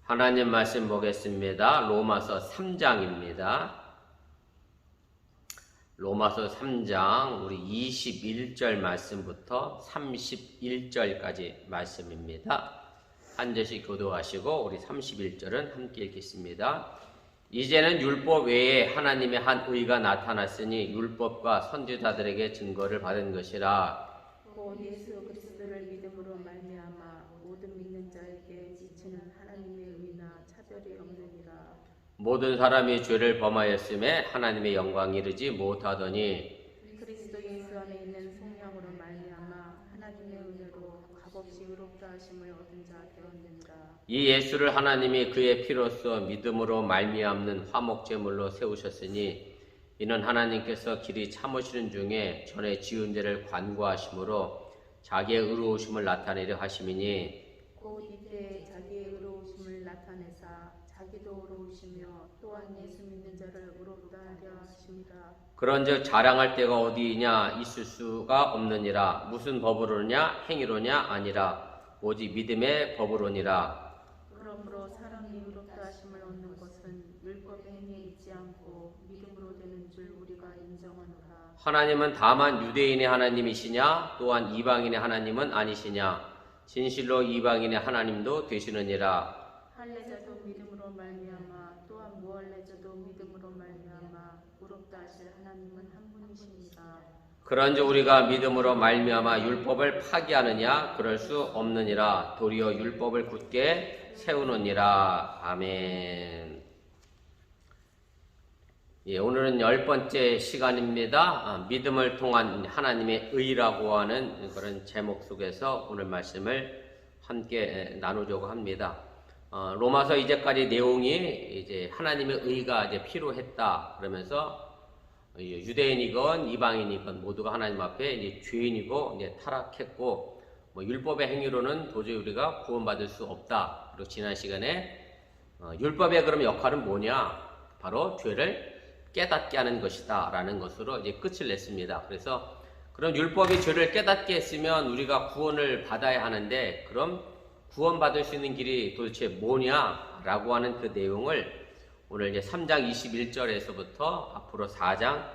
하나님 말씀 보겠습니다. 로마서 3장입니다. 로마서 3장 우리 21절 말씀부터 31절까지 말씀입니다. 한 절씩 교도하시고 우리 31절은 함께 읽겠습니다. 이제는 율법 외에 하나님의 한 의가 나타났으니 율법과 선지자들에게 증거를 받은 것이라. 곧 예수 그리스도를 믿음으로 말미암아 모든 믿는 자에게 지치는 하나님의 의나 차별이 없느니라. 모든 사람이 죄를 범하였음에 하나님의 영광이 이르지 못하더니 그리스도 예수 안에 있는 성령으로 말미암아 하나님의 은혜로 값없이 의롭다 하심을 얻은 자 되었느니라. 이 예수를 하나님이 그의 피로써 믿음으로 말미암는 화목제물로 세우셨으니 이는 하나님께서 길이 참으시는 중에 전에 지은 죄를 관고하심으로 자기의 의로우심을 나타내려 하심이니 곧 이때 자기의 의로우심을 나타내사 자기도 의로우시며 또한 예수 믿는 자를 의롭다 하려 하심이라. 그런즉 자랑할 데가 어디이냐 있을 수가 없느니라. 무슨 법으로냐 행위로냐 아니라 오직 믿음의 법으로니라. 그러므로 사람이 의롭다 하심을 얻는 것은 율법의 행위에 있지 않고 믿음으로 되는 줄 우리가 인정하노라. 하나님은 다만 유대인의 하나님이시냐 또한 이방인의 하나님은 아니시냐. 진실로 이방인의 하나님도 되시느니라. 할례자도 믿음으로 말미암아 또한 무할례자도 믿음으로 말미암아 의롭다 하실 하나님은 한 분이시니라. 그런즉 우리가 믿음으로 말미암아 율법을 파기하느냐 그럴 수 없느니라. 도리어 율법을 굳게 세우느니라. 아멘. 예, 오늘은 10번째 시간입니다. 믿음을 통한 하나님의 의라고 하는 그런 제목 속에서 오늘 말씀을 함께 나누려고 합니다. 로마서 이제까지 내용이 이제 하나님의 의가 이제 필요했다 그러면서 유대인이건 이방인이건 모두가 하나님 앞에 이제 죄인이고 이제 타락했고 율법의 행위로는 도저히 우리가 구원받을 수 없다. 그리고 지난 시간에 율법의 그럼 역할은 뭐냐? 바로 죄를 깨닫게 하는 것이다 라는 것으로 이제 끝을 냈습니다. 그래서 그럼 율법이 죄를 깨닫게 했으면 우리가 구원을 받아야 하는데 그럼 구원받을 수 있는 길이 도대체 뭐냐 라고 하는 그 내용을 오늘 이제 3장 21절에서부터 앞으로 4장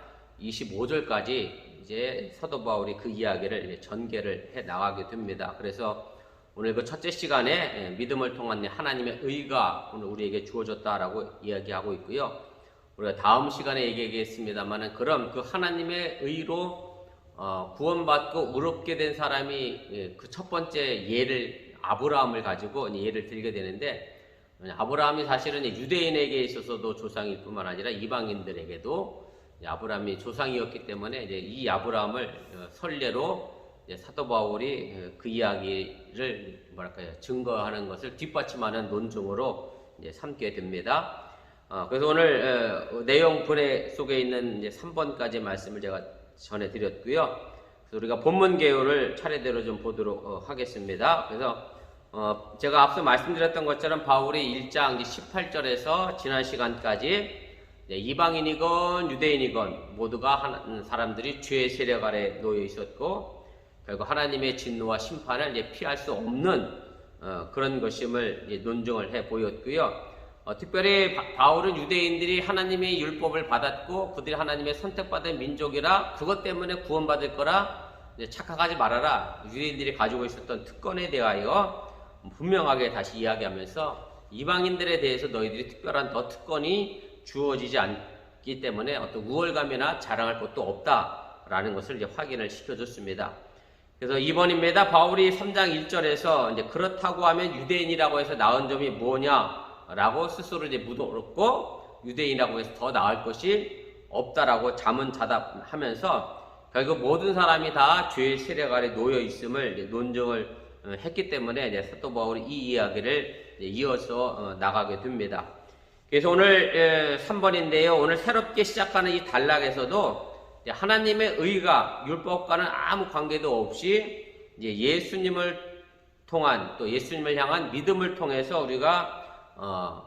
25절까지 이제 사도 바울이 그 이야기를 이제 전개를 해 나가게 됩니다. 그래서 오늘 그 첫째 시간에 믿음을 통한 하나님의 의가 오늘 우리에게 주어졌다라고 이야기하고 있고요. 우리가 다음 시간에 얘기하겠습니다만은 그럼 그 하나님의 의로 구원받고 의롭게 된 사람이 그 첫 번째 예를 아브라함을 가지고 예를 들게 되는데 아브라함이 사실은 유대인에게 있어서도 조상일 뿐만 아니라 이방인들에게도 아브라함이 조상이었기 때문에 이제 이 아브라함을 선례로 사도 바울이 그 이야기를 증거하는 것을 뒷받침하는 논증으로 삼게 됩니다. 그래서 오늘 내용분해 속에 있는 이제 3번까지 말씀을 제가 전해드렸고요. 그래서 우리가 본문 개요를 차례대로 좀 보도록 하겠습니다. 그래서 제가 앞서 말씀드렸던 것처럼 바울이 1장 18절에서 지난 시간까지 이방인이건 유대인이건 모두가 사람들이 죄의 세력 아래 놓여 있었고 결국 하나님의 진노와 심판을 이제 피할 수 없는 그런 것임을 이제 논증을 해 보였고요. 특별히 바울은 유대인들이 하나님의 율법을 받았고 그들이 하나님의 선택받은 민족이라 그것 때문에 구원받을 거라 착각하지 말아라. 유대인들이 가지고 있었던 특권에 대하여 분명하게 다시 이야기하면서 이방인들에 대해서 너희들이 특별한 더 특권이 주어지지 않기 때문에 어떤 우월감이나 자랑할 것도 없다라는 것을 이제 확인을 시켜줬습니다. 그래서 2번입니다. 바울이 3장 1절에서 이제 그렇다고 하면 유대인이라고 해서 나은 점이 뭐냐라고 스스로 이제 묻었고 유대인이라고 해서 더 나을 것이 없다라고 자문자답하면서 결국 모든 사람이 다 죄의 세력 아래 놓여 있음을 이제 논증을 했기 때문에 이제 사도 바울이 이 이야기를 이어서 나가게 됩니다. 그래서 오늘 3번인데요. 오늘 새롭게 시작하는 이 단락에서도 하나님의 의가 율법과는 아무 관계도 없이 이제 예수님을 통한 또 예수님을 향한 믿음을 통해서 우리가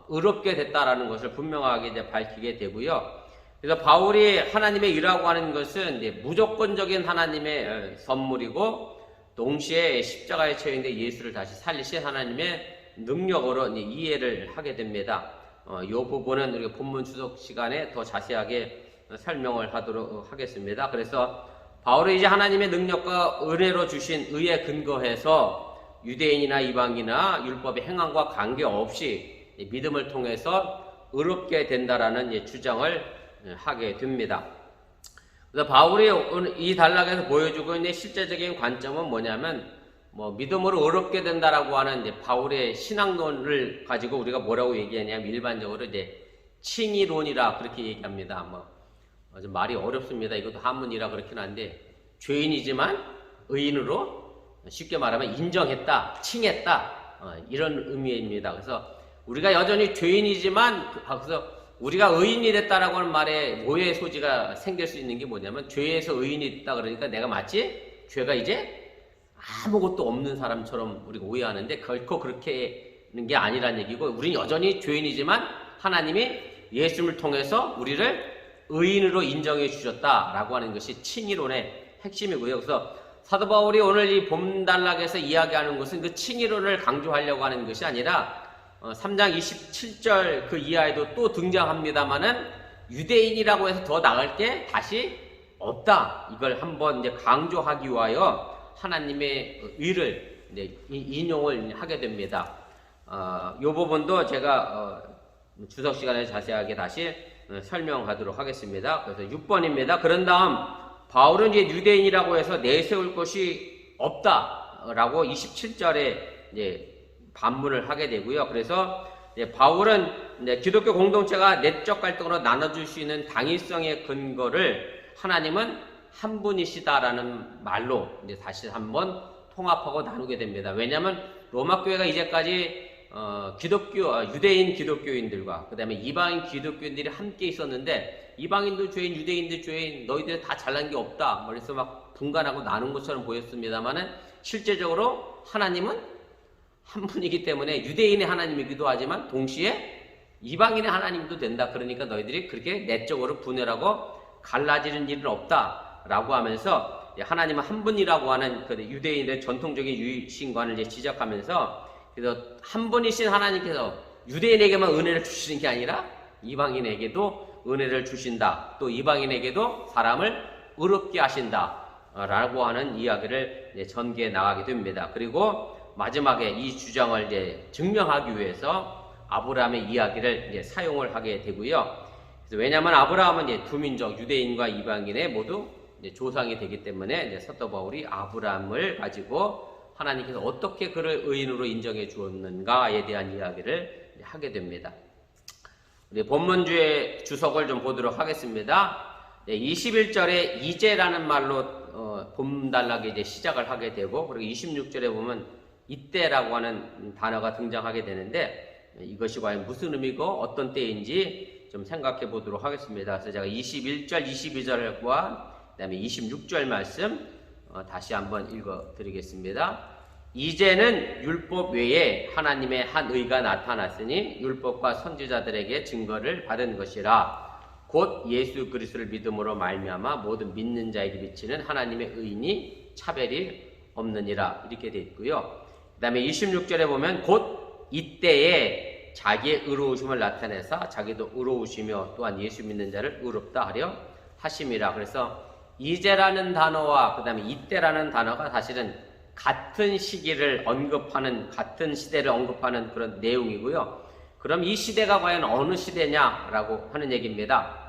의롭게 됐다라는 것을 분명하게 이제 밝히게 되고요. 그래서 바울이 하나님의 의라고 하는 것은 이제 무조건적인 하나님의 선물이고 동시에 십자가에 처형된 예수를 다시 살리신 하나님의 능력으로 이제 이해를 하게 됩니다. 이 부분은 우리가 본문 주석 시간에 더 자세하게 설명을 하도록 하겠습니다. 그래서 바울이 이제 하나님의 능력과 은혜로 주신 의에 근거해서 유대인이나 이방이나 율법의 행함과 관계없이 믿음을 통해서 의롭게 된다라는 주장을 하게 됩니다. 그래서 바울이 이 단락에서 보여주고 있는 실제적인 관점은 뭐냐면 믿음으로 의롭게 된다라고 하는 바울의 신학론을 가지고 우리가 뭐라고 얘기하냐면 일반적으로 이제 칭의론이라 그렇게 얘기합니다. 좀 말이 어렵습니다. 이것도 한문이라 그렇긴 한데 죄인이지만 의인으로 쉽게 말하면 인정했다, 칭했다 이런 의미입니다. 그래서 우리가 여전히 죄인이지만 그래서 우리가 의인이 됐다라고 하는 말에 오해의 소지가 생길 수 있는 게 뭐냐면 죄에서 의인이 됐다 그러니까 내가 마치 죄가 이제 아무것도 없는 사람처럼 우리가 오해하는데 결코 그렇게 하는 게 아니란 얘기고 우리는 여전히 죄인이지만 하나님이 예수님을 통해서 우리를 의인으로 인정해 주셨다라고 하는 것이 칭의론의 핵심이고요. 그래서 사도 바울이 오늘 이 본단락에서 이야기하는 것은 그 칭의론을 강조하려고 하는 것이 아니라 3장 27절 그 이하에도 또 등장합니다만은 유대인이라고 해서 더 나갈 게 다시 없다. 이걸 한번 이제 강조하기 위하여 하나님의 의를 이제 인용을 하게 됩니다. 이 부분도 제가 주석 시간에 자세하게 다시 설명하도록 하겠습니다. 그래서 6번입니다. 그런 다음 바울은 이제 유대인이라고 해서 내세울 것이 없다라고 27절에 이제 반문을 하게 되고요. 그래서 바울은 기독교 공동체가 내적 갈등으로 나눠줄 수 있는 당위성의 근거를 하나님은 한 분이시다라는 말로 이제 다시 한번 통합하고 나누게 됩니다. 왜냐하면 로마 교회가 이제까지 유대인 기독교인들과 그 다음에 이방인 기독교인들이 함께 있었는데 이방인도 죄인, 유대인도 죄인, 너희들 다 잘난 게 없다. 그래서 막 분간하고 나눈 것처럼 보였습니다만은 실제적으로 하나님은 한 분이기 때문에 유대인의 하나님이기도 하지만 동시에 이방인의 하나님도 된다. 그러니까 너희들이 그렇게 내적으로 분열하고 갈라지는 일은 없다라고 하면서 하나님은 한 분이라고 하는 그 유대인의 전통적인 유신관을 이제 지적하면서 그래서 한 분이신 하나님께서 유대인에게만 은혜를 주시는 게 아니라 이방인에게도 은혜를 주신다. 또 이방인에게도 사람을 의롭게 하신다. 라고 하는 이야기를 전개해 나가게 됩니다. 그리고 마지막에 이 주장을 이제 증명하기 위해서 아브라함의 이야기를 이제 사용을 하게 되고요. 그래서 왜냐하면 아브라함은 이제 두 민족 유대인과 이방인의 모두 이제 조상이 되기 때문에 이제 사도 바울이 아브라함을 가지고 하나님께서 어떻게 그를 의인으로 인정해 주었는가에 대한 이야기를 하게 됩니다. 우리 본문주의 주석을 좀 보도록 하겠습니다. 21절에 이제라는 말로 본단락에 이제 시작을 하게 되고 그리고 26절에 보면 이때라고 하는 단어가 등장하게 되는데 이것이 과연 무슨 의미고 어떤 때인지 좀 생각해 보도록 하겠습니다. 그래서 제가 21절, 22절과 그 다음에 26절 말씀 다시 한번 읽어 드리겠습니다. 이제는 율법 외에 하나님의 한 의가 나타났으니 율법과 선지자들에게 증거를 받은 것이라 곧 예수 그리스도를 믿음으로 말미암아 모든 믿는 자에게 비치는 하나님의 의인이 차별이 없느니라 이렇게 되어 있고요. 그 다음에 26절에 보면 곧 이때에 자기의 의로우심을 나타내사 자기도 의로우시며 또한 예수 믿는 자를 의롭다 하려 하심이라. 그래서 이제라는 단어와 그 다음에 이때라는 단어가 사실은 같은 시기를 언급하는 같은 시대를 언급하는 그런 내용이고요. 그럼 이 시대가 과연 어느 시대냐라고 하는 얘기입니다.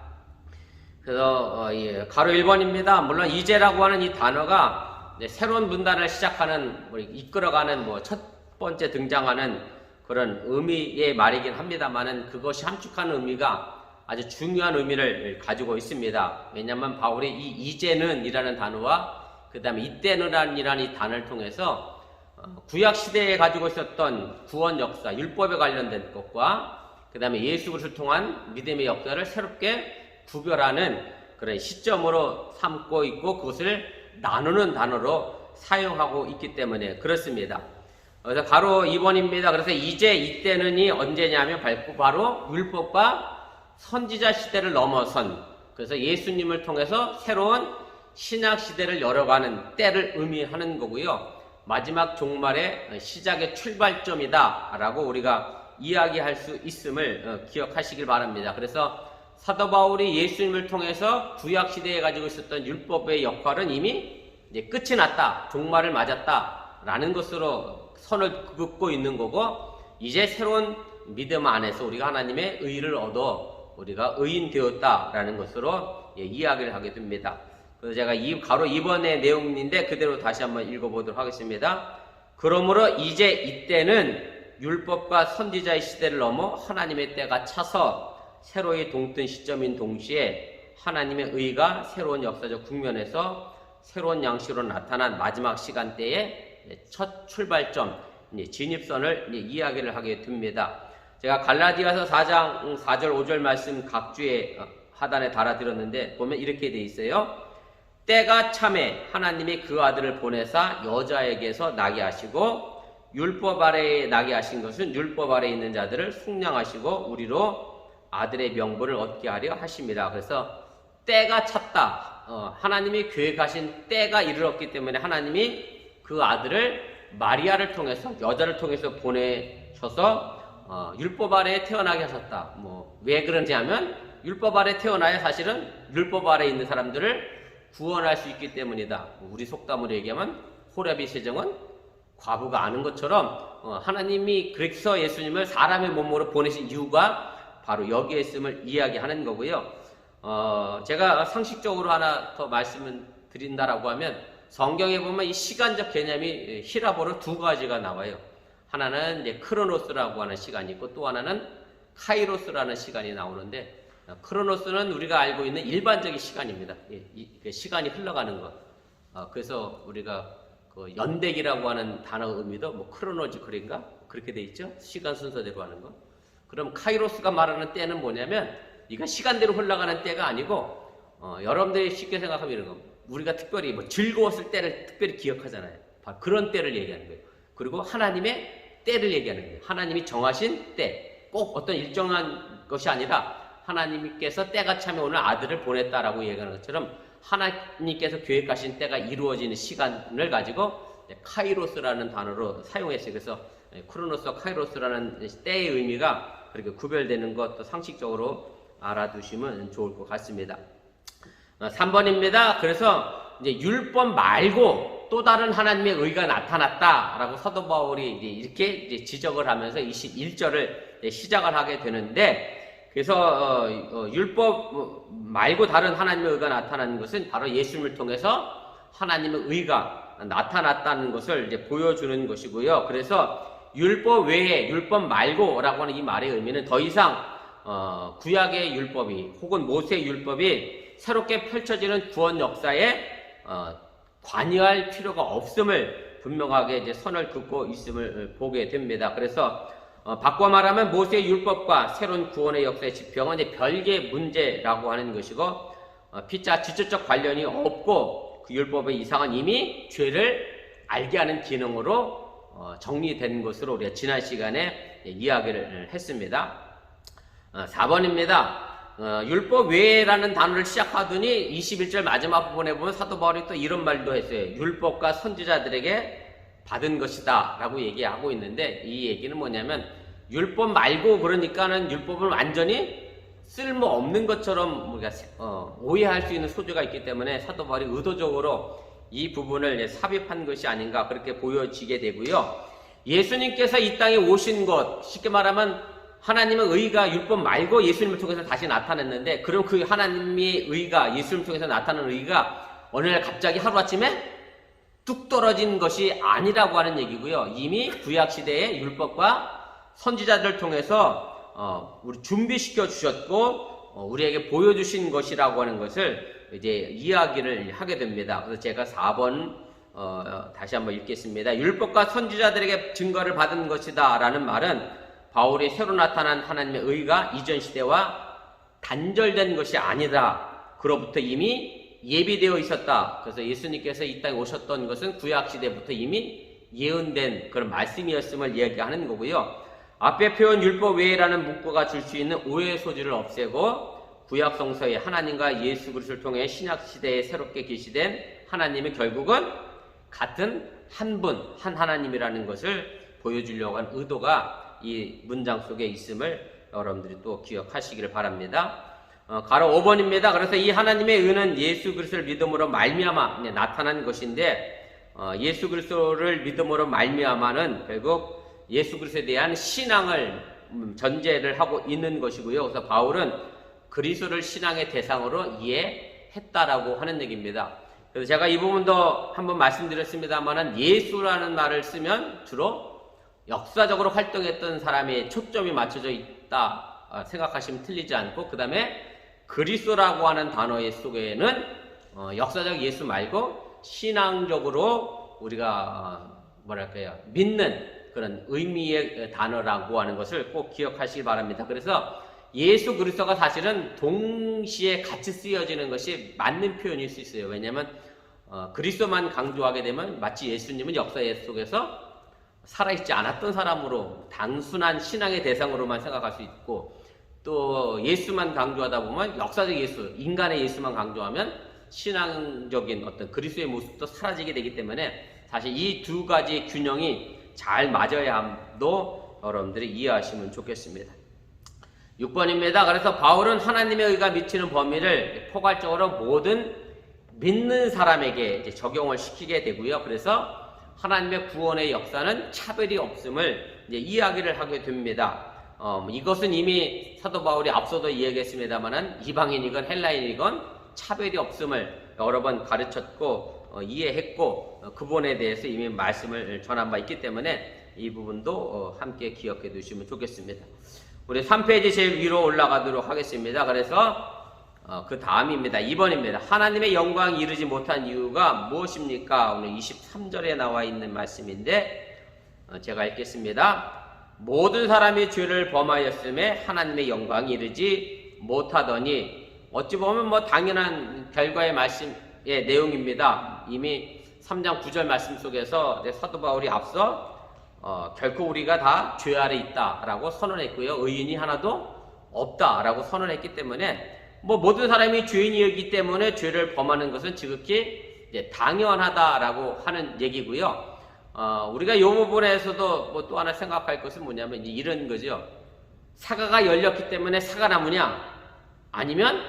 그래서 가로 1번입니다. 물론 이제라고 하는 이 단어가 새로운 문단을 시작하는 이끌어가는 첫 번째 등장하는 그런 의미의 말이긴 합니다만은 그것이 함축하는 의미가 아주 중요한 의미를 가지고 있습니다. 왜냐하면 바울이 이 이제는 이라는 단어와 그 다음에 이때는 이라는 이 단어를 통해서 구약 시대에 가지고 있었던 구원 역사, 율법에 관련된 것과 그 다음에 예수 그리스도를 통한 믿음의 역사를 새롭게 구별하는 그런 시점으로 삼고 있고 그것을 나누는 단어로 사용하고 있기 때문에 그렇습니다. 그래서 가로 2번입니다. 그래서 이제 이때는이 언제냐면 바로 율법과 선지자 시대를 넘어선 그래서 예수님을 통해서 새로운 신약 시대를 열어가는 때를 의미하는 거고요. 마지막 종말의 시작의 출발점이다라고 우리가 이야기할 수 있음을 기억하시길 바랍니다. 그래서 사도 바울이 예수님을 통해서 구약 시대에 가지고 있었던 율법의 역할은 이미 이제 끝이 났다, 종말을 맞았다라는 것으로 선을 긋고 있는 거고, 이제 새로운 믿음 안에서 우리가 하나님의 의를 얻어 우리가 의인 되었다라는 것으로 이야기를 하게 됩니다. 그래서 제가 바로 이번의 내용인데 그대로 다시 한번 읽어보도록 하겠습니다. 그러므로 이제 이때는 율법과 선지자의 시대를 넘어 하나님의 때가 차서 새로이 동뜬 시점인 동시에 하나님의 의가 새로운 역사적 국면에서 새로운 양식으로 나타난 마지막 시간대의 첫 출발점, 진입선을 이야기를 하게 됩니다. 제가 갈라디아서 4장 4절 5절 말씀 각주에 하단에 달아드렸는데 보면 이렇게 돼 있어요. 때가 참에 하나님이 그 아들을 보내사 여자에게서 나게 하시고 율법 아래에 나게 하신 것은 율법 아래에 있는 자들을 속량하시고 우리로 아들의 명분을 얻게 하려 하십니다. 그래서 때가 찼다. 하나님이 계획하신 때가 이르렀기 때문에 하나님이 그 아들을 마리아를 통해서, 여자를 통해서 보내셔서 율법 아래에 태어나게 하셨다. 왜 그런지 하면 율법 아래에 태어나야 사실은 율법 아래에 있는 사람들을 구원할 수 있기 때문이다. 우리 속담으로 얘기하면 호렙이 세정은 과부가 아는 것처럼 하나님이 그래서 예수님을 사람의 몸으로 보내신 이유가 바로 여기에 있음을 이야기하는 거고요. 제가 상식적으로 하나 더 말씀을 드린다라고 하면 성경에 보면 이 시간적 개념이 히라보로 두 가지가 나와요. 하나는 이제 크로노스라고 하는 시간이 있고 또 하나는 카이로스라는 시간이 나오는데, 크로노스는 우리가 알고 있는 일반적인 시간입니다. 시간이 흘러가는 것. 그래서 우리가 그 연대기라고 하는 단어 의미도 크로노지컬인가? 그렇게 돼 있죠? 시간 순서대로 하는 거. 그럼 카이로스가 말하는 때는 뭐냐면, 이거 시간대로 흘러가는 때가 아니고, 여러분들이 쉽게 생각하면 이런 거. 우리가 특별히 즐거웠을 때를 특별히 기억하잖아요. 바로 그런 때를 얘기하는 거예요. 그리고 하나님의 때를 얘기하는 거예요. 하나님이 정하신 때. 꼭 어떤 일정한 것이 아니라, 하나님께서 때가 차면 오늘 아들을 보냈다라고 얘기하는 것처럼 하나님께서 계획하신 때가 이루어지는 시간을 가지고 카이로스라는 단어로 사용했어요. 그래서 크로노스와 카이로스라는 때의 의미가 그렇게 구별되는 것도 상식적으로 알아두시면 좋을 것 같습니다. 3번입니다. 그래서 이제 율법 말고 또 다른 하나님의 의가 나타났다라고 사도 바울이 이렇게 지적을 하면서 21절을 시작을 하게 되는데, 그래서 율법 말고 다른 하나님의 의가 나타나는 것은 바로 예수님을 통해서 하나님의 의가 나타났다는 것을 이제 보여주는 것이고요. 그래서 율법 외에, 율법 말고라고 하는 이 말의 의미는 더 이상 구약의 율법이 혹은 모세의 율법이 새롭게 펼쳐지는 구원 역사에 관여할 필요가 없음을 분명하게 이제 선을 긋고 있음을 보게 됩니다. 그래서 바꿔 말하면 모세의 율법과 새로운 구원의 역사의 지평은 이제 별개의 문제라고 하는 것이고, 피자 직접적 관련이 없고 그 율법의 이상은 이미 죄를 알게 하는 기능으로 정리된 것으로 우리가 지난 시간에 이야기를 했습니다. 4번입니다. 율법 외라는 단어를 시작하더니 21절 마지막 부분에 보면 사도 바울이 또 이런 말도 했어요. 율법과 선지자들에게 받은 것이다 라고 얘기하고 있는데, 이 얘기는 뭐냐면 율법 말고 그러니까는 율법은 완전히 쓸모없는 것처럼 우리가 오해할 수 있는 소지가 있기 때문에 사도 바울이 의도적으로 이 부분을 삽입한 것이 아닌가 그렇게 보여지게 되고요. 예수님께서 이 땅에 오신 것, 쉽게 말하면 하나님의 의가 율법 말고 예수님을 통해서 다시 나타났는데, 그럼 그 하나님의 의가, 예수님을 통해서 나타나는 의가 어느 날 갑자기 하루아침에 뚝 떨어진 것이 아니라고 하는 얘기고요. 이미 구약시대의 율법과 선지자들을 통해서 우리 준비시켜 주셨고 우리에게 보여주신 것이라고 하는 것을 이제 이야기를 하게 됩니다. 그래서 제가 4번 다시 한번 읽겠습니다. 율법과 선지자들에게 증거를 받은 것이다 라는 말은 바울이 새로 나타난 하나님의 의가 이전 시대와 단절된 것이 아니다. 그로부터 이미 예비되어 있었다. 그래서 예수님께서 이 땅에 오셨던 것은 구약시대부터 이미 예언된 그런 말씀이었음을 이야기하는 거고요. 앞에 표현 율법 외에라는 문구가 줄 수 있는 오해의 소지를 없애고 구약 성서에 하나님과 예수 그리스도를 통해 신약 시대에 새롭게 계시된 하나님의 결국은 같은 한 분, 한 하나님이라는 것을 보여주려고 한 의도가 이 문장 속에 있음을 여러분들이 또 기억하시기를 바랍니다. 가로 5번입니다. 그래서 이 하나님의 의는 예수 그리스도를 믿음으로 말미암아 나타난 것인데, 예수 그리스도를 믿음으로 말미암아는 결국 예수 그리스도에 대한 신앙을 전제를 하고 있는 것이고요. 그래서 바울은 그리스도를 신앙의 대상으로 이해했다라고 하는 얘기입니다. 그래서 제가 이 부분도 한번 말씀드렸습니다만은 예수라는 말을 쓰면 주로 역사적으로 활동했던 사람의 초점이 맞춰져 있다 생각하시면 틀리지 않고, 그 다음에 그리스도라고 하는 단어의 속에는 역사적 예수 말고 신앙적으로 우리가 뭐랄까요, 믿는 그런 의미의 단어라고 하는 것을 꼭 기억하시기 바랍니다. 그래서 예수 그리스도가 사실은 동시에 같이 쓰여지는 것이 맞는 표현일 수 있어요. 왜냐하면 그리스도만 강조하게 되면 마치 예수님은 역사 속에서 살아있지 않았던 사람으로 단순한 신앙의 대상으로만 생각할 수 있고, 또 예수만 강조하다 보면 역사적 예수, 인간의 예수만 강조하면 신앙적인 어떤 그리스도의 모습도 사라지게 되기 때문에 사실 이 두 가지 균형이 잘 맞아야 함도 여러분들이 이해하시면 좋겠습니다. 6번입니다. 그래서 바울은 하나님의 의가 미치는 범위를 포괄적으로 모든 믿는 사람에게 이제 적용을 시키게 되고요. 그래서 하나님의 구원의 역사는 차별이 없음을 이제 이야기를 하게 됩니다. 이것은 이미 사도 바울이 앞서도 이야기했습니다만은 이방인이건 헬라인이건 차별이 없음을 여러 번 가르쳤고 이해했고 그분에 대해서 이미 말씀을 전한 바 있기 때문에 이 부분도 함께 기억해 두시면 좋겠습니다. 우리 3페이지 제일 위로 올라가도록 하겠습니다. 그래서 그 다음입니다. 2번입니다. 하나님의 영광 이르지 못한 이유가 무엇입니까? 오늘 23절에 나와 있는 말씀인데 제가 읽겠습니다. 모든 사람이 죄를 범하였음에 하나님의 영광 이르지 못하더니, 어찌 보면 뭐 당연한 결과의 말씀의 내용입니다. 이미 3장 9절 말씀 속에서 사도 바울이 앞서 결코 우리가 다 죄 아래 있다라고 선언했고요. 의인이 하나도 없다라고 선언했기 때문에 뭐 모든 사람이 죄인이었기 때문에 죄를 범하는 것은 지극히 당연하다라고 하는 얘기고요. 우리가 이 부분에서도 뭐 또 하나 생각할 것은 뭐냐면 이런 거죠. 사과가 열렸기 때문에 사과나무냐, 아니면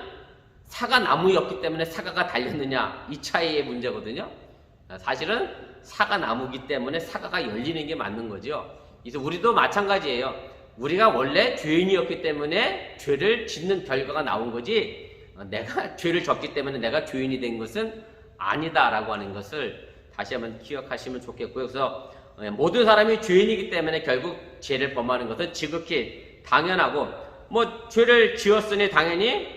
사과나무였기 때문에 사과가 달렸느냐, 이 차이의 문제거든요. 사실은 사과나무기 때문에 사과가 열리는 게 맞는 거죠. 그래서 우리도 마찬가지예요. 우리가 원래 죄인이었기 때문에 죄를 짓는 결과가 나온 거지, 내가 죄를 졌기 때문에 내가 죄인이 된 것은 아니다라고 하는 것을 다시 한번 기억하시면 좋겠고요. 그래서 모든 사람이 죄인이기 때문에 결국 죄를 범하는 것은 지극히 당연하고, 뭐 죄를 지었으니 당연히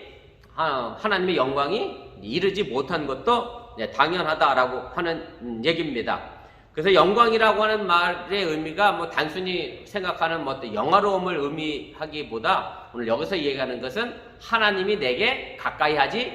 하나님의 영광이 이르지 못한 것도 당연하다라고 하는 얘기입니다. 그래서 영광이라고 하는 말의 의미가 뭐 단순히 생각하는 뭐 어떤 영화로움을 의미하기보다 오늘 여기서 얘기하는 것은 하나님이 내게 가까이 하지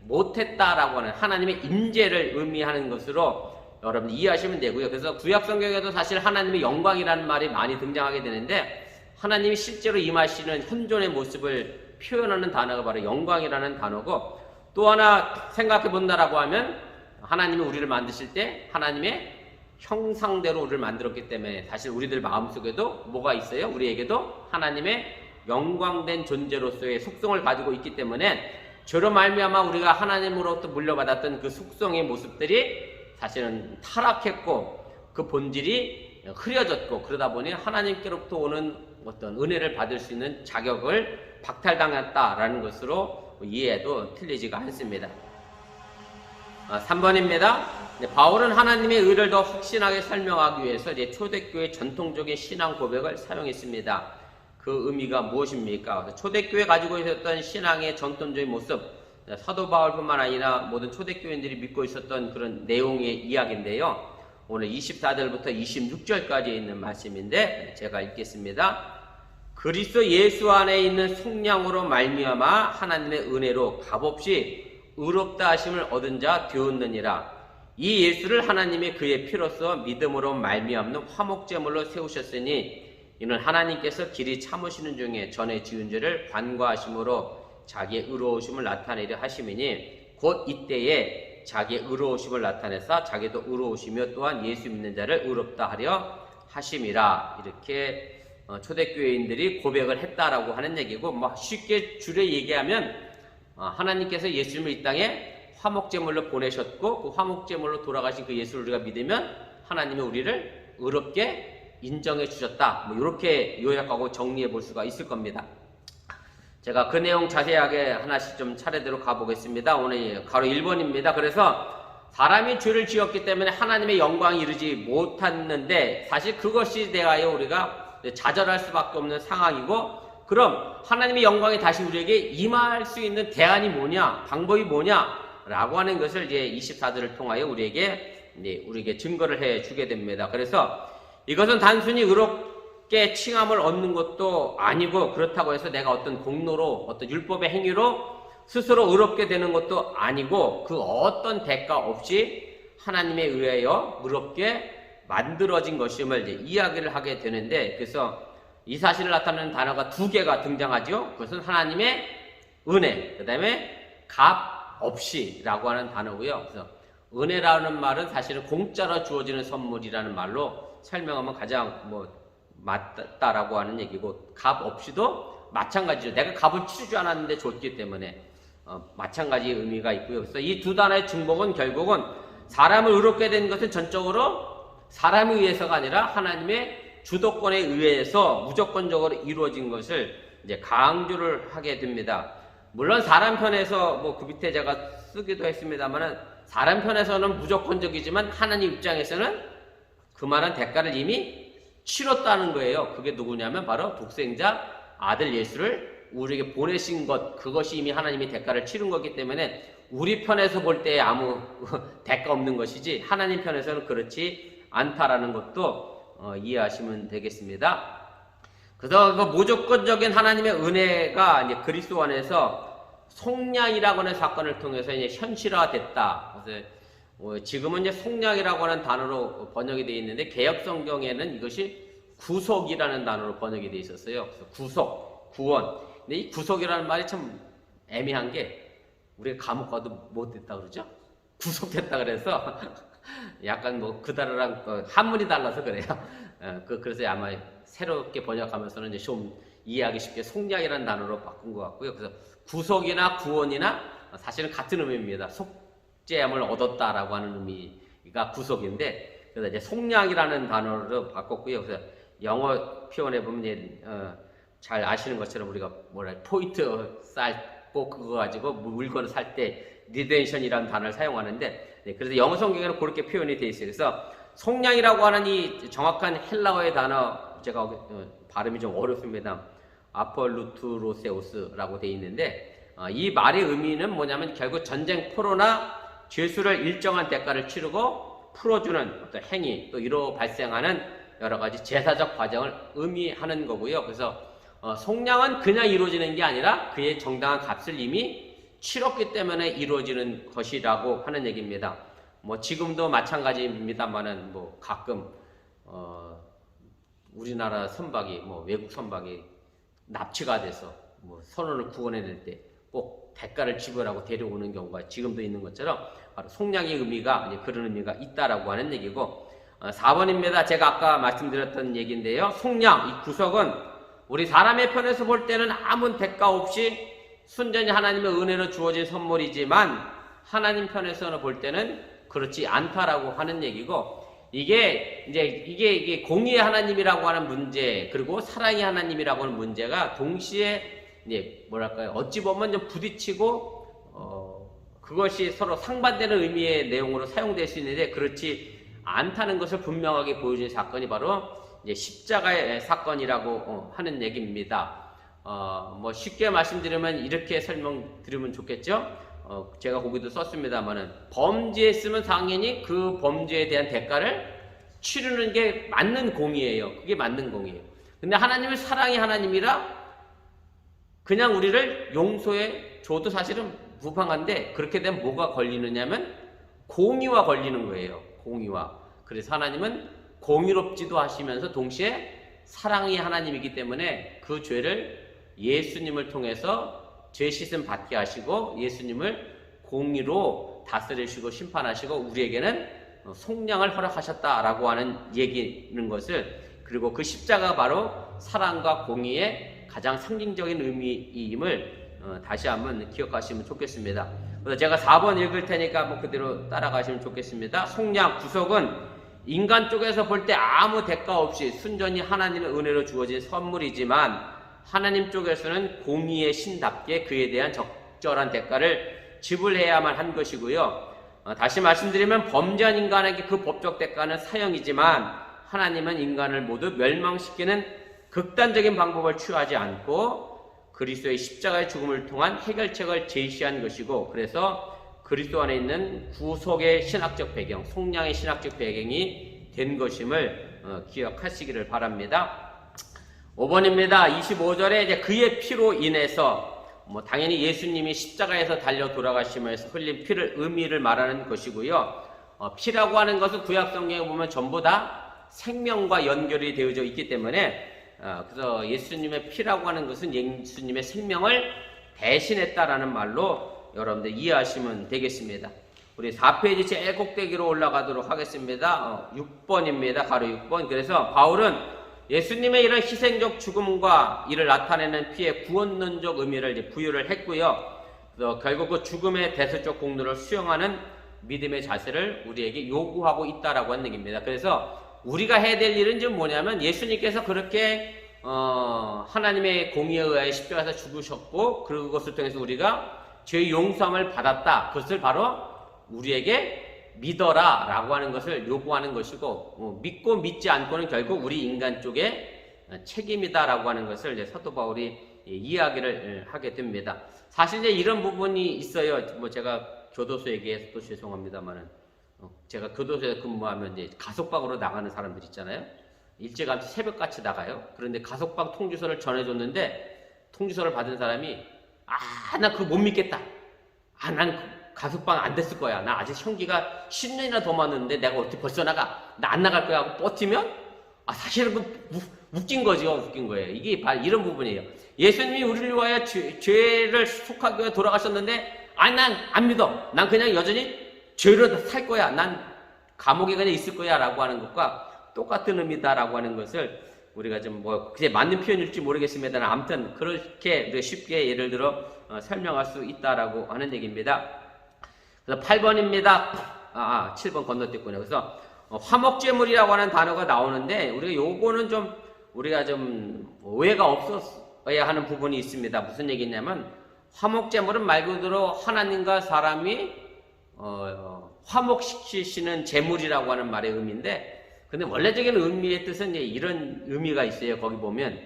못했다라고 하는 하나님의 임재를 의미하는 것으로 여러분 이해하시면 되고요. 그래서 구약 성경에도 사실 하나님의 영광이라는 말이 많이 등장하게 되는데, 하나님이 실제로 임하시는 현존의 모습을 표현하는 단어가 바로 영광이라는 단어고, 또 하나 생각해 본다라고 하면 하나님이 우리를 만드실 때 하나님의 형상대로 우리를 만들었기 때문에 사실 우리들 마음속에도 뭐가 있어요? 우리에게도 하나님의 영광된 존재로서의 속성을 가지고 있기 때문에 저로 말미암아 우리가 하나님으로부터 물려받았던 그 속성의 모습들이 사실은 타락했고 그 본질이 흐려졌고, 그러다 보니 하나님께로부터 오는 어떤 은혜를 받을 수 있는 자격을 박탈당했다라는 것으로 이해해도 틀리지가 않습니다. 3번입니다. 바울은 하나님의 의를 더 확신하게 설명하기 위해서 초대교회 전통적인 신앙 고백을 사용했습니다. 그 의미가 무엇입니까? 초대교회 가지고 있었던 신앙의 전통적인 모습, 사도 바울뿐만 아니라 모든 초대교인들이 믿고 있었던 그런 내용의 이야기인데요. 오늘 24절부터 26절까지 있는 말씀인데 제가 읽겠습니다. 그리스도 예수 안에 있는 속량으로 말미암아 하나님의 은혜로 값없이 의롭다 하심을 얻은 자 되었느니라. 이 예수를 하나님이 그의 피로써 믿음으로 말미암는 화목제물로 세우셨으니 이는 하나님께서 길이 참으시는 중에 전에 지은 죄를 관과하심으로 자기의 의로우심을 나타내려 하심이니 곧 이때에 자기의 의로우심을 나타내사 자기도 의로우시며 또한 예수 믿는 자를 의롭다 하려 하심이라. 이렇게 초대교회인들이 고백을 했다라고 하는 얘기고, 뭐 쉽게 줄여 얘기하면 하나님께서 예수님을 이 땅에 화목제물로 보내셨고, 그 화목제물로 돌아가신 그 예수를 우리가 믿으면 하나님이 우리를 의롭게 인정해 주셨다. 뭐 이렇게 요약하고 정리해 볼 수가 있을 겁니다. 제가 그 내용 자세하게 하나씩 좀 차례대로 가보겠습니다. 오늘 가로 1번입니다. 그래서 사람이 죄를 지었기 때문에 하나님의 영광이 이르지 못했는데, 사실 그것이 대하여 우리가 좌절할 수밖에 없는 상황이고, 그럼 하나님의 영광이 다시 우리에게 임할 수 있는 대안이 뭐냐, 방법이 뭐냐라고 하는 것을 이제 24절을 통하여 우리에게 증거를 해 주게 됩니다. 그래서 이것은 단순히 의롭게 칭함을 얻는 것도 아니고, 그렇다고 해서 내가 어떤 공로로, 어떤 율법의 행위로 스스로 의롭게 되는 것도 아니고, 그 어떤 대가 없이 하나님에 의하여 의롭게 만들어진 것임을 이제 이야기를 하게 되는데, 그래서 이 사실을 나타내는 단어가 두 개가 등장하죠. 그것은 하나님의 은혜, 그 다음에 값 없이라고 하는 단어고요. 그래서 은혜라는 말은 사실은 공짜로 주어지는 선물이라는 말로 설명하면 가장 맞다라고 하는 얘기고, 값 없이도 마찬가지죠. 내가 값을 치르지 않았는데 줬기 때문에 마찬가지 의미가 있고요. 그래서 이 두 단어의 중복은 결국은 사람을 의롭게 된 것은 전적으로 사람에 의해서가 아니라 하나님의 주도권에 의해서 무조건적으로 이루어진 것을 이제 강조를 하게 됩니다. 물론 사람 편에서 그 밑에 제가 쓰기도 했습니다만은, 사람 편에서는 무조건적이지만 하나님 입장에서는 그 말한 대가를 이미 치렀다는 거예요. 그게 누구냐면 바로 독생자 아들 예수를 우리에게 보내신 것, 그것이 이미 하나님이 대가를 치른 거기 때문에 우리 편에서 볼 때 아무 대가 없는 것이지, 하나님 편에서는 그렇지 않다라는 것도 이해하시면 되겠습니다. 그래서 그 무조건적인 하나님의 은혜가 이제 그리스도 안에서 속량이라고 하는 사건을 통해서 이제 현실화됐다. 그래서 지금은 이제 속량이라고 하는 단어로 번역이 되어 있는데, 개역 성경에는 이것이 구속이라는 단어로 번역이 되어 있었어요. 그래서 구속, 구원. 근데 이 구속이라는 말이 참 애매한 게, 우리가 감옥 가도 못 됐다 그러죠? 구속됐다 그래서 약간 그 단어랑 한문이 달라서 그래요. 그래서 아마 새롭게 번역하면서는 이제 좀 이해하기 쉽게 속량이라는 단어로 바꾼 것 같고요. 그래서 구속이나 구원이나 사실은 같은 의미입니다. 속죄함을 얻었다라고 하는 의미가 구속인데, 그래서 이제 속량이라는 단어로 바꿨고요. 그래서 영어 표현해 보면 잘 아시는 것처럼 우리가 포인트 그거 가지고 물건을 살 때 리덴션이라는 단어를 사용하는데, 그래서 영어 성경에는 그렇게 표현이 되어 있어요. 그래서 속량이라고 하는 이 정확한 헬라어의 단어, 제가 발음이 좀 어렵습니다. 아폴루트로세우스라고 되어 있는데, 이 말의 의미는 뭐냐면 결국 전쟁포로나 죄수를 일정한 대가를 치르고 풀어주는 어떤 행위, 또 이로 발생하는 여러 가지 제사적 과정을 의미하는 거고요. 그래서 속량은 그냥 이루어지는 게 아니라 그의 정당한 값을 이미 치렀기 때문에 이루어지는 것이라고 하는 얘기입니다. 지금도 마찬가지입니다만은 가끔 우리나라 선박이 외국 선박이 납치가 돼서 선원을 구원해낼 때 꼭 대가를 지불하고 데려오는 경우가 지금도 있는 것처럼 바로 속량의 의미가 그런 의미가 있다라고 하는 얘기고, 4번입니다. 제가 아까 말씀드렸던 얘기인데요. 속량, 이 구속은 우리 사람의 편에서 볼 때는 아무 대가 없이 순전히 하나님의 은혜로 주어진 선물이지만, 하나님 편에서는 볼 때는 그렇지 않다라고 하는 얘기고, 이게 공의의 하나님이라고 하는 문제, 그리고 사랑의 하나님이라고 하는 문제가 동시에 어찌 보면 좀 부딪히고 그것이 서로 상반되는 의미의 내용으로 사용될 수 있는데, 그렇지 않다는 것을 분명하게 보여준 사건이 바로 십자가의 사건이라고 하는 얘기입니다. 쉽게 말씀드리면 이렇게 설명드리면 좋겠죠? 제가 거기도 썼습니다만은, 범죄했으면 당연히 그 범죄에 대한 대가를 치르는 게 맞는 공의예요. 그게 맞는 공의예요. 근데 하나님은 사랑의 하나님이라 그냥 우리를 용서해 줘도 사실은 무방한데, 그렇게 되면 뭐가 걸리느냐면 공의와 걸리는 거예요. 공의와. 그래서 하나님은 공의롭지도 하시면서 동시에 사랑의 하나님이기 때문에 그 죄를 예수님을 통해서 죄 씻음 받게 하시고 예수님을 공의로 다스리시고 심판하시고 우리에게는 속량을 허락하셨다라고 하는 얘기는 것을, 그리고 그 십자가가 바로 사랑과 공의의 가장 상징적인 의미임을 다시 한번 기억하시면 좋겠습니다. 그래서 제가 4번 읽을 테니까 뭐 그대로 따라가시면 좋겠습니다. 속량, 구속은 인간 쪽에서 볼 때 아무 대가 없이 순전히 하나님의 은혜로 주어진 선물이지만 하나님 쪽에서는 공의의 신답게 그에 대한 적절한 대가를 지불해야만 한 것이고요. 다시 말씀드리면 범죄한 인간에게 그 법적 대가는 사형이지만 하나님은 인간을 모두 멸망시키는 극단적인 방법을 취하지 않고 그리스도의 십자가의 죽음을 통한 해결책을 제시한 것이고, 그래서 그리스도 안에 있는 구속의 신학적 배경, 속량의 신학적 배경이 된 것임을 기억하시기를 바랍니다. 5번입니다. 25절에 이제 그의 피로 인해서 당연히 예수님이 십자가에서 달려 돌아가시면서 흘린 피를 의미를 말하는 것이고요. 피라고 하는 것은 구약 성경에 보면 전부 다 생명과 연결이 되어져 있기 때문에 그래서 예수님의 피라고 하는 것은 예수님의 생명을 대신했다라는 말로 여러분들 이해하시면 되겠습니다. 우리 4페이지 제일 꼭대기로 올라가도록 하겠습니다. 6번입니다. 가로 6번. 그래서 바울은 예수님의 이런 희생적 죽음과 이를 나타내는 피의 구원론적 의미를 이제 부여를 했고요. 그래서 결국 그 죽음의 대수적 공로를 수용하는 믿음의 자세를 우리에게 요구하고 있다라고 하는 얘기입니다. 그래서 우리가 해야 될 일은 지금 뭐냐면 예수님께서 그렇게 하나님의 공의에 의하여 십자가에서 죽으셨고 그것을 통해서 우리가 죄의 용서함을 받았다. 그것을 바로 우리에게 믿어라 라고 하는 것을 요구하는 것이고, 믿고 믿지 않고는 결국 우리 인간 쪽에 책임이다 라고 하는 것을 이제 사도 바울이 이야기를 하게 됩니다. 사실 이제 이런 부분이 있어요. 제가 교도소 얘기해서 또 죄송합니다만은, 제가 교도소에 근무하면 이제 가석방으로 나가는 사람들 있잖아요. 일찌감치 새벽같이 나가요. 그런데 가석방 통지서를 전해줬는데 통지서를 받은 사람이 나 그거 못 믿겠다. 난 가석방 안 됐을 거야. 나 아직 형기가 10년이나 더 많은데 내가 어떻게 벌써 나가? 나 안 나갈 거야 하고 버티면 사실은 그 웃긴 거죠. 웃긴 거예요. 이게 바로 이런 부분이에요. 예수님이 우리를 위하여 죄를 속하기 위해 돌아가셨는데 난 안 믿어. 난 그냥 여전히 죄로 살 거야. 난 감옥에 그냥 있을 거야 라고 하는 것과 똑같은 의미다라고 하는 것을 우리가 좀 그게 맞는 표현일지 모르겠습니다만 아무튼 그렇게 쉽게 예를 들어 설명할 수 있다라고 하는 얘기입니다. 그래서 8번입니다. 7번 건너뛰었군요. 그래서 화목제물이라고 하는 단어가 나오는데 우리가 좀 오해가 없었어야 하는 부분이 있습니다. 무슨 얘기냐면 화목제물은 말 그대로 하나님과 사람이 화목시키시는 제물이라고 하는 말의 의미인데, 근데 원래적인 의미의 뜻은 이런 의미가 있어요. 거기 보면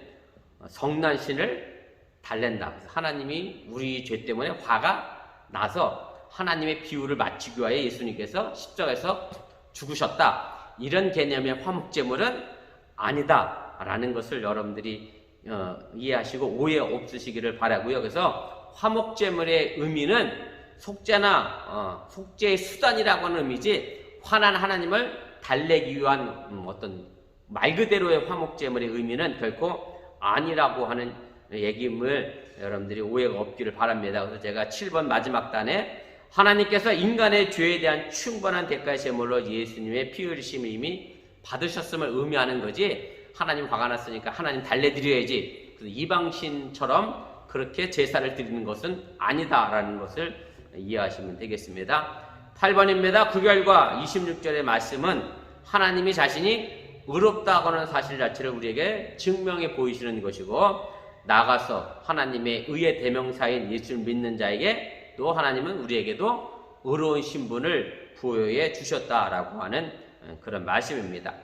성난신을 달랜다. 하나님이 우리 죄 때문에 화가 나서 하나님의 비유를 마치기 위하여 예수님께서 십자가에서 죽으셨다. 이런 개념의 화목제물은 아니다라는 것을 여러분들이 이해하시고 오해 없으시기를 바라고요. 그래서 화목제물의 의미는 속죄나 속죄의 수단이라고 하는 의미지 화난 하나님을 달래기 위한 어떤 말 그대로의 화목제물의 의미는 결코 아니라고 하는 얘기임을 여러분들이 오해가 없기를 바랍니다. 그래서 제가 7번 마지막 단에 하나님께서 인간의 죄에 대한 충분한 대가의 제물로 예수님의 피 흘리심을 이미 받으셨음을 의미하는 거지, 하나님 화가 났으니까 하나님 달래드려야지 이방신처럼 그렇게 제사를 드리는 것은 아니다라는 것을 이해하시면 되겠습니다. 8번입니다. 그 결과 26절의 말씀은 하나님이 자신이 의롭다고 하는 사실 자체를 우리에게 증명해 보이시는 것이고, 나아가서 하나님의 의의 대명사인 예수를 믿는 자에게 또 하나님은 우리에게도 의로운 신분을 부여해 주셨다라고 하는 그런 말씀입니다.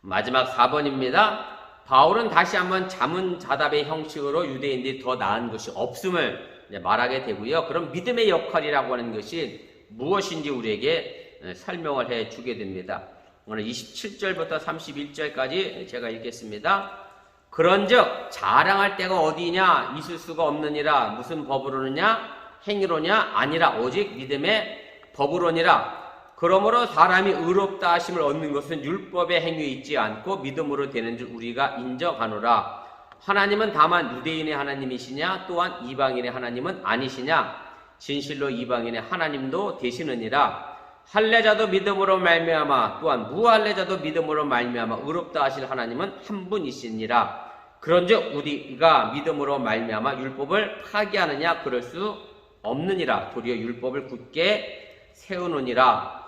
마지막 4번입니다. 바울은 다시 한번 자문자답의 형식으로 유대인들이 더 나은 것이 없음을 말하게 되고요. 그럼 믿음의 역할이라고 하는 것이 무엇인지 우리에게 설명을 해 주게 됩니다. 오늘 27절부터 31절까지 제가 읽겠습니다. 그런즉 자랑할 데가 어디냐? 있을 수가 없느니라. 무슨 법으로느냐? 행위로냐? 아니라 오직 믿음의 법으로니라. 그러므로 사람이 의롭다 하심을 얻는 것은 율법의 행위에 있지 않고 믿음으로 되는 줄 우리가 인정하노라. 하나님은 다만 유대인의 하나님이시냐? 또한 이방인의 하나님은 아니시냐? 진실로 이방인의 하나님도 되시느니라. 할례자도 믿음으로 말미암아 또한 무할례자도 믿음으로 말미암아 의롭다 하실 하나님은 한 분이시니라. 그런즉 우리가 믿음으로 말미암아 율법을 파기하느냐? 그럴 수 없느니라. 도리어 율법을 굳게 세우느니라.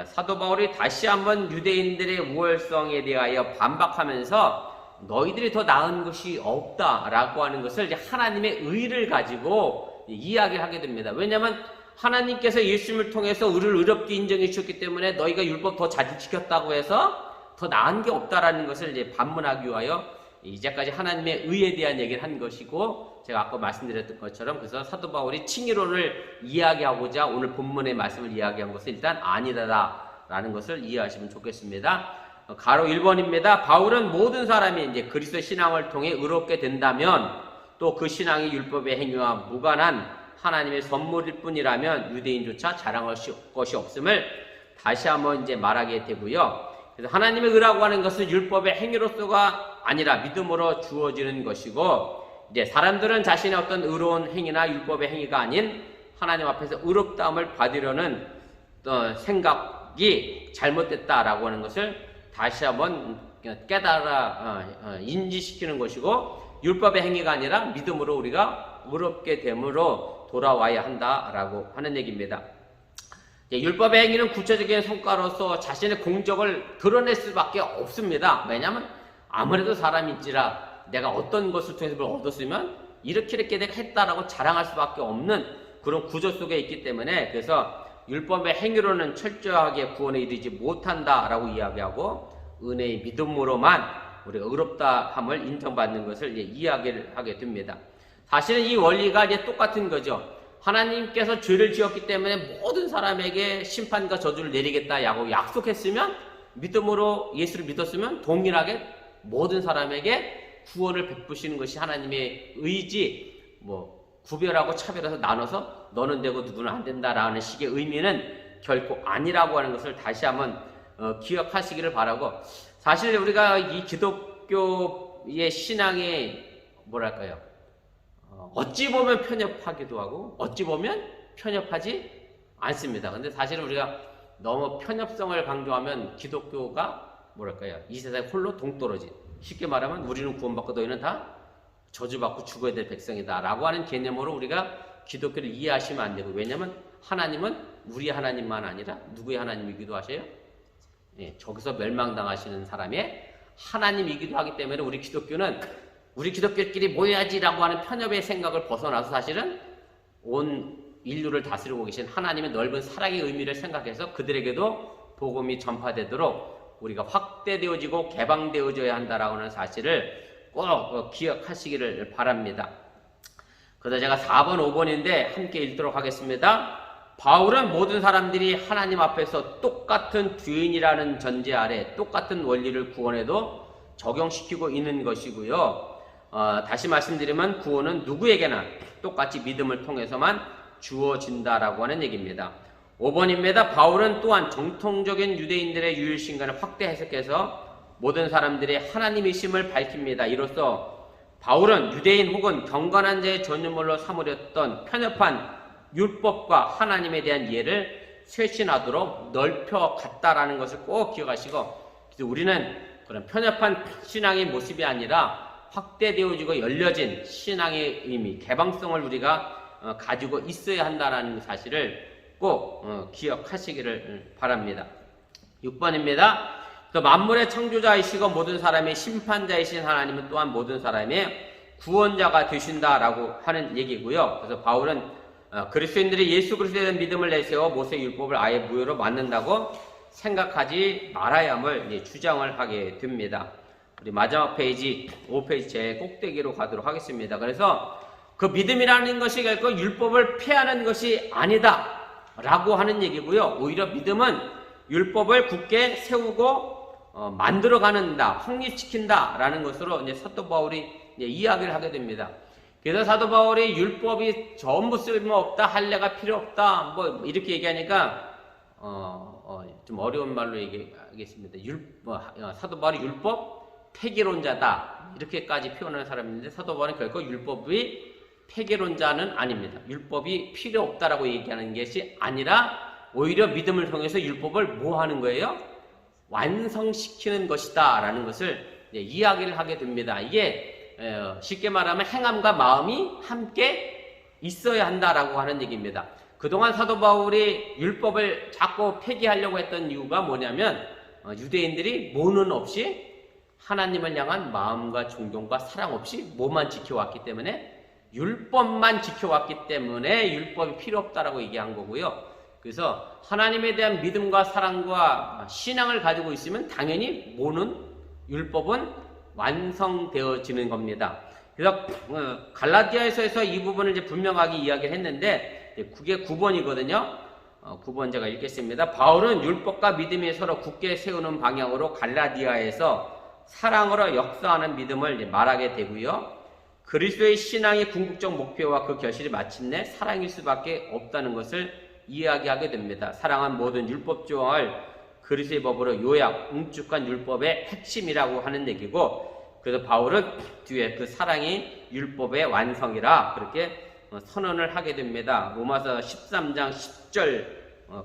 사도 바울이 다시 한번 유대인들의 우월성에 대하여 반박하면서 너희들이 더 나은 것이 없다라고 하는 것을 이제 하나님의 의를 가지고 이야기를 하게 됩니다. 왜냐하면 하나님께서 예수님을 통해서 의를 의롭게 인정해 주셨기 때문에 너희가 율법 더 잘 지켰다고 해서 더 나은 게 없다라는 것을 이제 반문하기 위하여 이제까지 하나님의 의에 대한 얘기를 한 것이고, 제가 아까 말씀드렸던 것처럼 그래서 사도 바울이 칭의론을 이야기하고자 오늘 본문의 말씀을 이야기한 것은 일단 아니다라는 것을 이해하시면 좋겠습니다. 가로 1번입니다. 바울은 모든 사람이 이제 그리스도 신앙을 통해 의롭게 된다면 또 그 신앙이 율법의 행위와 무관한 하나님의 선물일 뿐이라면 유대인조차 자랑할 것이 없음을 다시 한번 이제 말하게 되고요. 그래서 하나님의 의라고 하는 것은 율법의 행위로서가 아니라 믿음으로 주어지는 것이고, 이제 사람들은 자신의 어떤 의로운 행위나 율법의 행위가 아닌 하나님 앞에서 의롭다함을 받으려는 생각이 잘못됐다라고 하는 것을 다시 한번 깨달아 인지시키는 것이고, 율법의 행위가 아니라 믿음으로 우리가 의롭게 됨으로 돌아와야 한다라고 하는 얘기입니다. 율법의 행위는 구체적인 성과로서 자신의 공적을 드러낼 수밖에 없습니다. 왜냐하면 아무래도 사람인지라 내가 어떤 것을 통해서 뭘 얻었으면 이렇게 내가 했다라고 자랑할 수밖에 없는 그런 구조 속에 있기 때문에, 그래서 율법의 행위로는 철저하게 구원에 이르지 못한다라고 이야기하고 은혜의 믿음으로만 우리가 의롭다함을 인정받는 것을 이제 이야기를 하게 됩니다. 사실은 이 원리가 이제 똑같은 거죠. 하나님께서 죄를 지었기 때문에 모든 사람에게 심판과 저주를 내리겠다라고 약속했으면, 믿음으로 예수를 믿었으면 동일하게 모든 사람에게 구원을 베푸시는 것이 하나님의 의지, 구별하고 차별해서 나눠서 너는 되고 누구는 안 된다라는 식의 의미는 결코 아니라고 하는 것을 다시 한번 기억하시기를 바라고, 사실 우리가 이 기독교의 신앙이 뭐랄까요? 어찌 보면 편협하기도 하고 어찌 보면 편협하지 않습니다. 근데 사실은 우리가 너무 편협성을 강조하면 기독교가 뭐랄까요? 이 세상에 홀로 동떨어진, 쉽게 말하면 우리는 구원받고 너희는 다 저주받고 죽어야 될 백성이다 라고 하는 개념으로 우리가 기독교를 이해하시면 안 되고, 왜냐하면 하나님은 우리 하나님만 아니라 누구의 하나님이기도 하셔요? 저기서 멸망당하시는 사람의 하나님이기도 하기 때문에 우리 기독교끼리 모여야지라고 하는 편협의 생각을 벗어나서 사실은 온 인류를 다스리고 계신 하나님의 넓은 사랑의 의미를 생각해서 그들에게도 복음이 전파되도록 우리가 확대되어지고 개방되어져야 한다라고 하는 사실을 꼭 기억하시기를 바랍니다. 그래서 제가 4번, 5번인데 함께 읽도록 하겠습니다. 바울은 모든 사람들이 하나님 앞에서 똑같은 죄인이라는 전제 아래 똑같은 원리를 구원에도 적용시키고 있는 것이고요. 다시 말씀드리면 구원은 누구에게나 똑같이 믿음을 통해서만 주어진다라고 하는 얘기입니다. 5번입니다. 바울은 또한 정통적인 유대인들의 유일신간을 확대 해석해서 모든 사람들의 하나님이심을 밝힙니다. 이로써 바울은 유대인 혹은 경건한 자의 전유물로 삼으렸던 편협한 율법과 하나님에 대한 이해를 쇄신하도록 넓혀갔다라는 것을 꼭 기억하시고, 우리는 그런 편협한 신앙의 모습이 아니라 확대되어지고 열려진 신앙의 의미, 개방성을 우리가 가지고 있어야 한다는 사실을 꼭 기억하시기를 바랍니다. 6번입니다. 또 만물의 창조자이시고 모든 사람의 심판자이신 하나님은 또한 모든 사람의 구원자가 되신다라고 하는 얘기고요. 그래서 바울은 그리스도인들이 예수 그리스도에 대한 믿음을 내세워 모세 율법을 아예 무효로 만든다고 생각하지 말아야 함을 주장을 하게 됩니다. 우리 마지막 페이지 5페이지 제 꼭대기로 가도록 하겠습니다. 그래서 그 믿음이라는 것이 결코 율법을 폐하는 것이 아니다 라고 하는 얘기고요. 오히려 믿음은 율법을 굳게 세우고 만들어가는다, 확립시킨다 라는 것으로 이제 사도 바울이 이야기를 하게 됩니다. 그래서 사도 바울이 율법이 전부 쓸모없다, 할례가 필요 없다 이렇게 얘기하니까 좀 어려운 말로 얘기하겠습니다. 사도 바울이 율법 폐기론자다 이렇게까지 표현하는 사람인데, 사도 바울은 결코 율법이 폐기론자는 아닙니다. 율법이 필요 없다라고 얘기하는 것이 아니라 오히려 믿음을 통해서 율법을 뭐 하는 거예요? 완성시키는 것이다 라는 것을 이야기를 하게 됩니다. 이게 쉽게 말하면 행함과 마음이 함께 있어야 한다라고 하는 얘기입니다. 그동안 사도 바울이 율법을 자꾸 폐기하려고 했던 이유가 뭐냐면 유대인들이 모는 없이 하나님을 향한 마음과 존경과 사랑 없이 뭐만 지켜왔기 때문에 율법만 지켜왔기 때문에 율법이 필요 없다라고 얘기한 거고요. 그래서 하나님에 대한 믿음과 사랑과 신앙을 가지고 있으면 당연히 모는 율법은 완성되어지는 겁니다. 그래서 갈라디아에서 이 부분을 이제 분명하게 이야기를 했는데 그게 9번이거든요. 9번 제가 읽겠습니다. 바울은 율법과 믿음이 서로 굳게 세우는 방향으로 갈라디아에서 사랑으로 역사하는 믿음을 말하게 되고요. 그리스도의 신앙의 궁극적 목표와 그 결실이 마침내 사랑일 수밖에 없다는 것을 이야기하게 됩니다. 사랑은 모든 율법 조항을 그리스도의 법으로 요약, 응축한 율법의 핵심이라고 하는 얘기고, 그래서 바울은 뒤에 그 사랑이 율법의 완성이라 그렇게 선언을 하게 됩니다. 로마서 13장 10절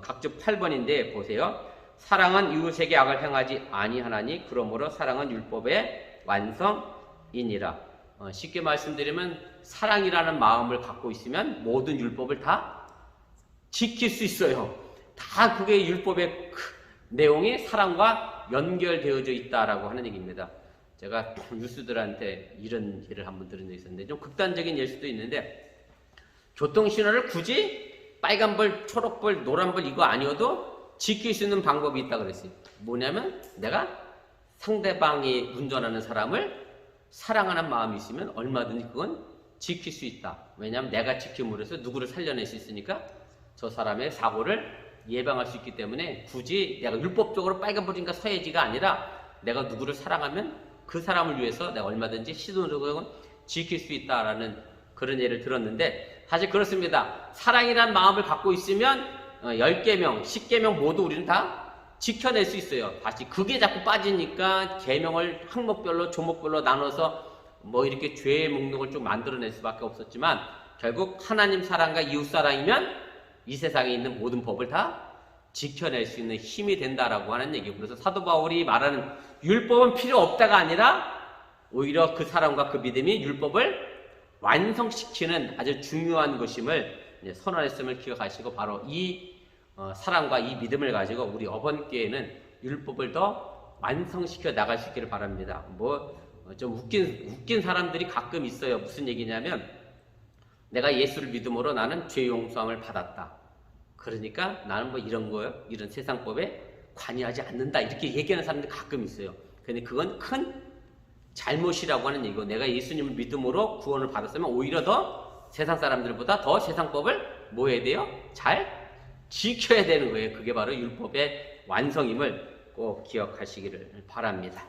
각주 8번인데 보세요. 사랑은 이웃에게 악을 행하지 아니하나니 그러므로 사랑은 율법의 완성이니라. 쉽게 말씀드리면 사랑이라는 마음을 갖고 있으면 모든 율법을 다 지킬 수 있어요. 다 그게 율법의 내용이 사랑과 연결되어져 있다라고 하는 얘기입니다. 제가 뉴스들한테 이런 예를 한번 들은 적이 있었는데 좀 극단적인 예일 수도 있는데 교통신호를 굳이 빨간불, 초록불, 노란불 이거 아니어도 지킬 수 있는 방법이 있다 그랬어요. 뭐냐면 내가 상대방이 운전하는 사람을 사랑하는 마음이 있으면 얼마든지 그건 지킬 수 있다. 왜냐하면 내가 지킴으로 해서 누구를 살려낼 수 있으니까 저 사람의 사고를 예방할 수 있기 때문에 굳이 내가 율법적으로 빨간불인가 서야지가 아니라 내가 누구를 사랑하면 그 사람을 위해서 내가 얼마든지 시도적으로 지킬 수 있다라는 그런 예를 들었는데 사실 그렇습니다. 사랑이란 마음을 갖고 있으면 10계명, 10계명 모두 우리는 다 지켜낼 수 있어요. 다시 그게 자꾸 빠지니까 계명을 항목별로 조목별로 나눠서 뭐 이렇게 죄의 목록을 좀 만들어낼 수밖에 없었지만 결국 하나님 사랑과 이웃 사랑이면 이 세상에 있는 모든 법을 다 지켜낼 수 있는 힘이 된다라고 하는 얘기고, 그래서 사도 바울이 말하는 율법은 필요 없다가 아니라 오히려 그 사랑과 그 믿음이 율법을 완성시키는 아주 중요한 것임을 선언했음을 기억하시고 바로 이 사랑과 이 믿음을 가지고 우리 어번교회는 율법을 더 완성시켜 나갈 수 있기를 바랍니다. 좀 웃긴 사람들이 가끔 있어요. 무슨 얘기냐면 내가 예수를 믿음으로 나는 죄 용서함을 받았다. 그러니까 나는 뭐 이런 거요, 이런 세상법에 관여하지 않는다. 이렇게 얘기하는 사람들이 가끔 있어요. 근데 그건 큰 잘못이라고 하는 얘기고, 내가 예수님을 믿음으로 구원을 받았으면 오히려 더 세상 사람들보다 더 세상법을 뭐 해야 돼요? 잘 지켜야 되는 거예요. 그게 바로 율법의 완성임을 꼭 기억하시기를 바랍니다.